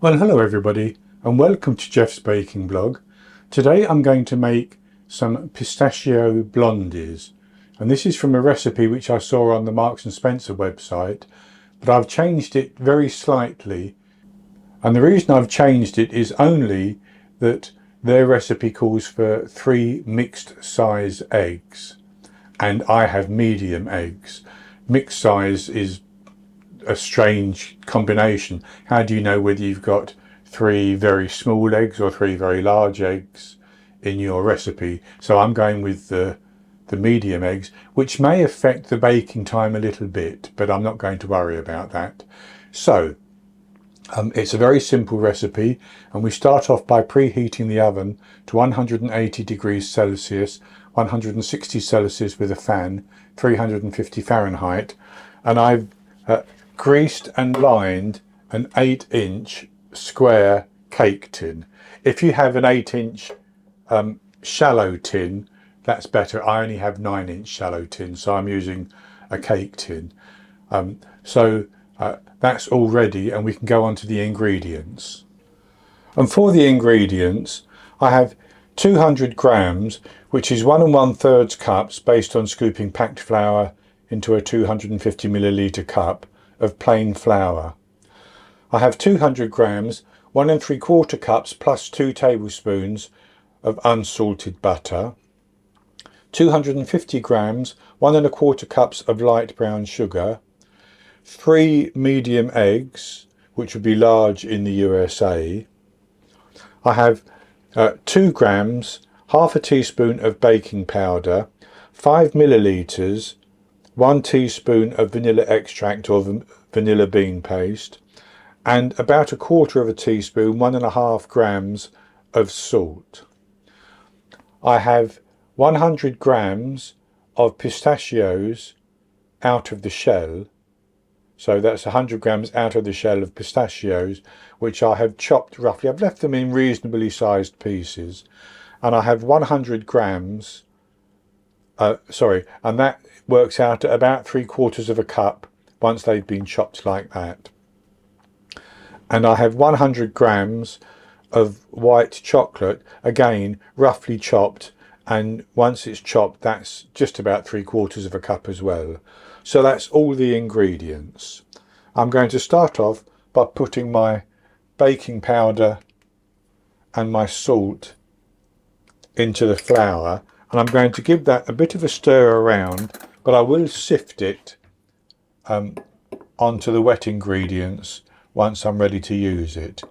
Well, hello everybody and welcome to Jeff's baking blog. Today I'm going to make some pistachio blondies, and this is from a recipe which I saw on the Marks and Spencer website, but I've changed it very slightly, and the reason I've changed it is only that their recipe calls for 3 mixed size eggs and I have medium eggs. Mixed size is a strange combination. How do you know whether you've got 3 very small eggs or 3 very large eggs in your recipe? So I'm going with the medium eggs, which may affect the baking time a little bit, but I'm not going to worry about that. So it's a very simple recipe, and we start off by preheating the oven to 180 degrees Celsius, 160 Celsius with a fan, 350 Fahrenheit, and I've greased and lined an 8-inch square cake tin. If you have an 8-inch shallow tin, that's better. I only have 9-inch shallow tin, so I'm using a cake tin. That's all ready, and we can go on to the ingredients. And for the ingredients, I have 200 grams, which is 1 1/3 cups based on scooping packed flour into a 250 milliliter cup of plain flour. I have 200 grams, 1 3/4 cups plus 2 tablespoons of unsalted butter, 250 grams, 1 1/4 cups of light brown sugar, 3 medium eggs, which would be large in the USA. I have 2 grams, half a teaspoon of baking powder, 5 milliliters, 1 teaspoon of vanilla extract or vanilla bean paste, and about 1/4 teaspoon, 1 1/2 grams of salt. I have 100 grams of pistachios out of the shell. So that's 100 grams out of the shell of pistachios, which I have chopped roughly. I've left them in reasonably sized pieces. And I have 100 grams, and that works out at about 3/4 cup once they've been chopped like that. And I have 100 grams of white chocolate, again roughly chopped, and once it's chopped that's just about 3/4 cup as well. So that's all the ingredients. I'm going to start off by putting my baking powder and my salt into the flour, and I'm going to give that a bit of a stir around, but I will sift it onto the wet ingredients once I'm ready to use it,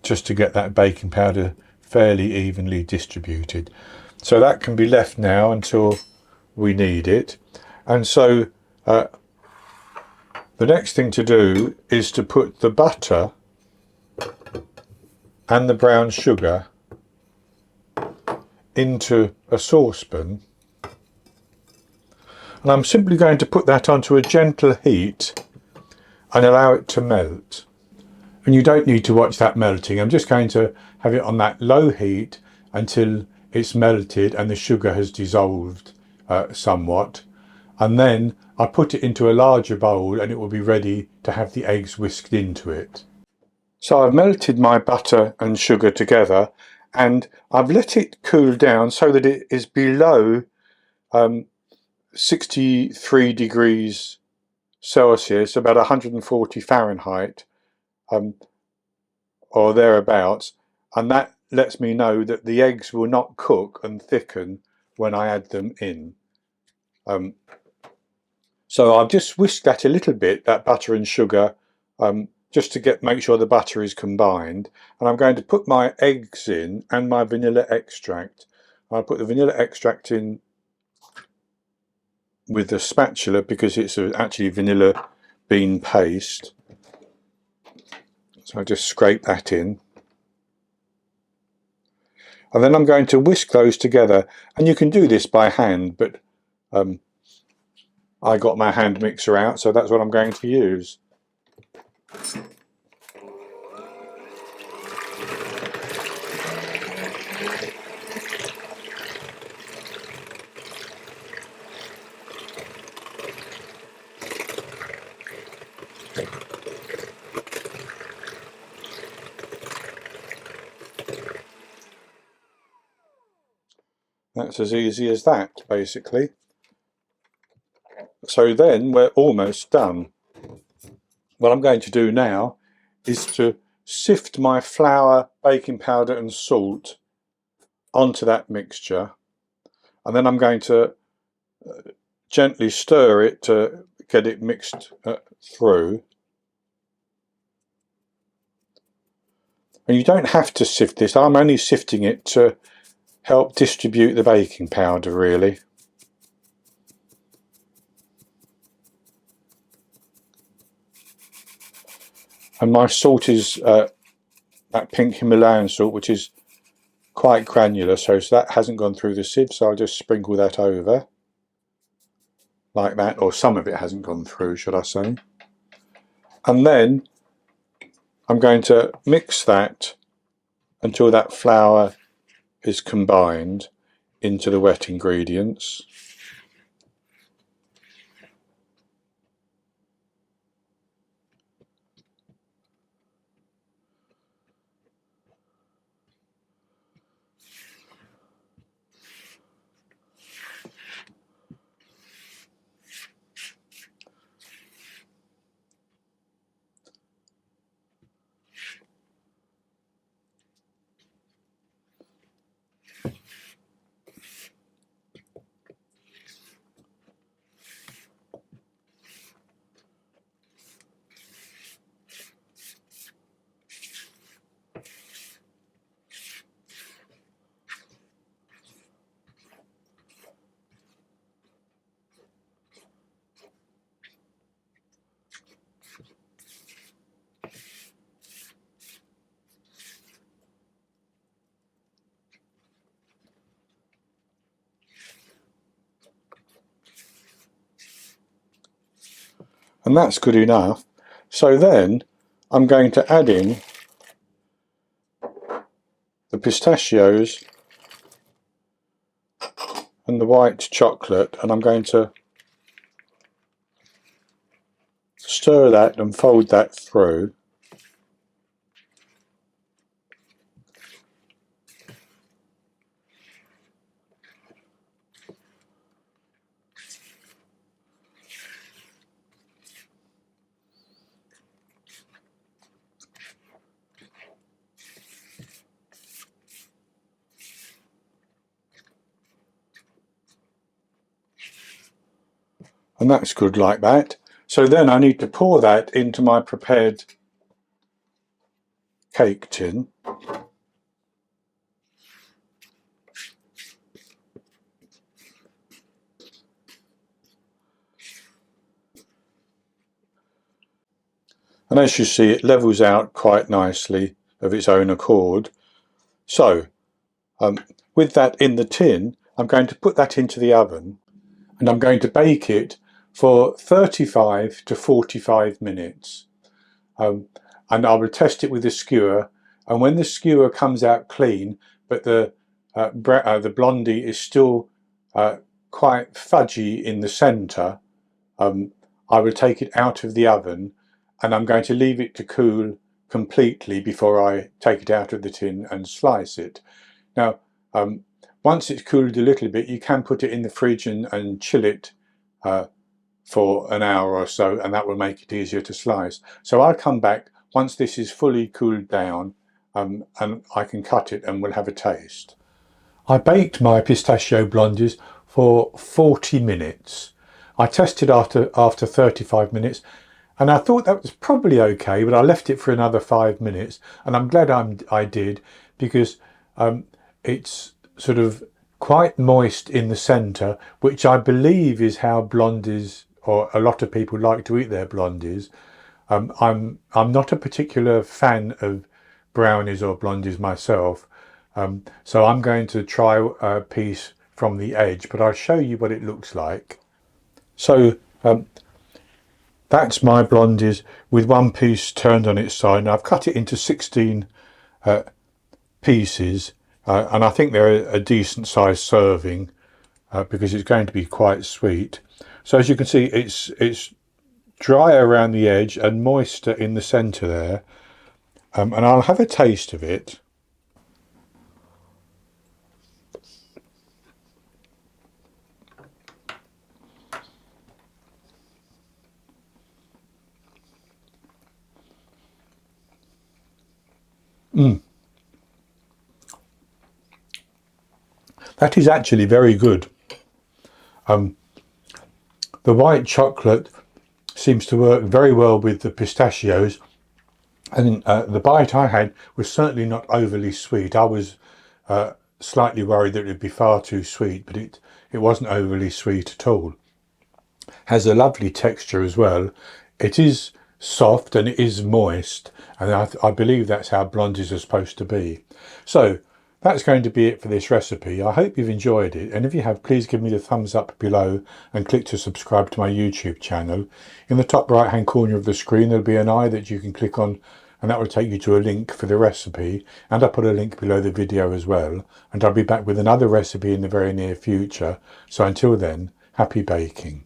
just to get that baking powder fairly evenly distributed. So that can be left now until we need it. And so the next thing to do is to put the butter and the brown sugar into a saucepan, and I'm simply going to put that onto a gentle heat and allow it to melt. And you don't need to watch that melting. I'm just going to have it on that low heat until it's melted and the sugar has dissolved somewhat, and then I put it into a larger bowl and it will be ready to have the eggs whisked into it. So I've melted my butter and sugar together, and I've let it cool down so that it is below 63 degrees Celsius, about 140 Fahrenheit, or thereabouts, and that lets me know that the eggs will not cook and thicken when I add them in. So I've just whisked that a little bit, that butter and sugar, just to make sure the butter is combined, and I'm going to put my eggs in and my vanilla extract. I'll put the vanilla extract in with the spatula because it's actually vanilla bean paste. So I just scrape that in, and then I'm going to whisk those together, and you can do this by hand, but I got my hand mixer out, so that's what I'm going to use. That's as easy as that, basically. So then we're almost done. What I'm going to do now is to sift my flour, baking powder and salt onto that mixture, and then I'm going to gently stir it to get it mixed through. And you don't have to sift this, I'm only sifting it to help distribute the baking powder, really. And my salt is that pink Himalayan salt, which is quite granular, so that hasn't gone through the sieve, so I'll just sprinkle that over like that, or some of it hasn't gone through, should I say. And then I'm going to mix that until that flour is combined into the wet ingredients. And that's good enough. So then I'm going to add in the pistachios and the white chocolate, and I'm going to stir that and fold that through. And that's good like that. So then I need to pour that into my prepared cake tin. And as you see, it levels out quite nicely of its own accord. So with that in the tin, I'm going to put that into the oven, and I'm going to bake it for 35 to 45 minutes. And I will test it with a skewer, and when the skewer comes out clean, but the blondie is still quite fudgy in the centre, I will take it out of the oven, and I'm going to leave it to cool completely before I take it out of the tin and slice it. Now, once it's cooled a little bit, you can put it in the fridge and chill it for an hour or so, and that will make it easier to slice. So I'll come back once this is fully cooled down, and I can cut it and we'll have a taste. I baked my pistachio blondies for 40 minutes. I tested after 35 minutes, and I thought that was probably okay, but I left it for another 5 minutes, and I'm glad I did, because it's sort of quite moist in the centre, which I believe is how blondies, or a lot of people, like to eat their blondies. I'm not a particular fan of brownies or blondies myself, so I'm going to try a piece from the edge, but I'll show you what it looks like. So that's my blondies with one piece turned on its side, and I've cut it into 16 pieces, and I think they're a decent sized serving because it's going to be quite sweet. So as you can see, it's dry around the edge and moister in the centre there, and I'll have a taste of it. That is actually very good. The white chocolate seems to work very well with the pistachios, and the bite I had was certainly not overly sweet. I was slightly worried that it would be far too sweet, but it wasn't overly sweet at all. Has a lovely texture as well. It is soft and it is moist, and I believe that's how blondies are supposed to be. So that's going to be it for this recipe. I hope you've enjoyed it, and if you have, please give me the thumbs up below and click to subscribe to my YouTube channel. In the top right hand corner of the screen there'll be an eye that you can click on, and that will take you to a link for the recipe, and I'll put a link below the video as well, and I'll be back with another recipe in the very near future. So until then, happy baking.